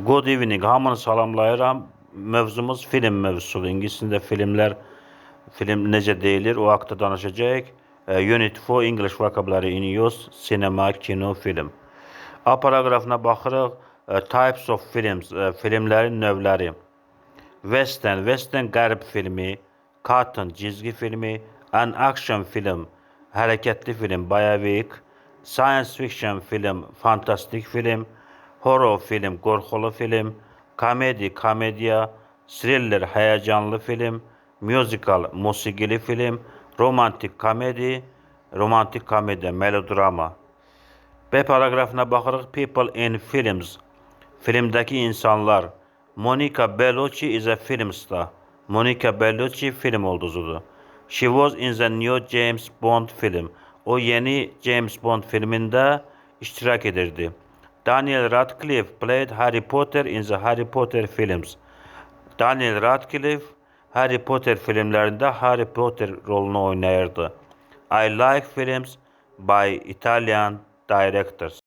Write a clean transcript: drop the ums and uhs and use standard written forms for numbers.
Good evening. Hamını salamlayıram. Mövzumuz film mövzusudur. İngiliscəsində film necə deyilir, o haqda danışacağıq. Unit 4 English vocabulary in use, sinema, kino, film. A paraqrafına baxırıq. Types of films, filmlərin növləri. Western qərb filmi, cartoon cizgi filmi, an action film, hərəkətli film, bayavik, science fiction film, fantastik film, horror film, qorxulu film, komediya, thriller, həyəcanlı film, musical, musiqili film, romantik komediya, melodrama. B paraqrafına baxırıq. People in films, filmdəki insanlar. Monica Bellucci is a film star. Monica Bellucci film ulduzudur. She was in the new James Bond film. O yeni James Bond filmində iştirak edirdi. Daniel Radcliffe played Harry Potter in the Harry Potter films. Daniel Radcliffe Harry Potter filmlərində Harry Potter rolunu oynayırdı. I like films by Italian directors.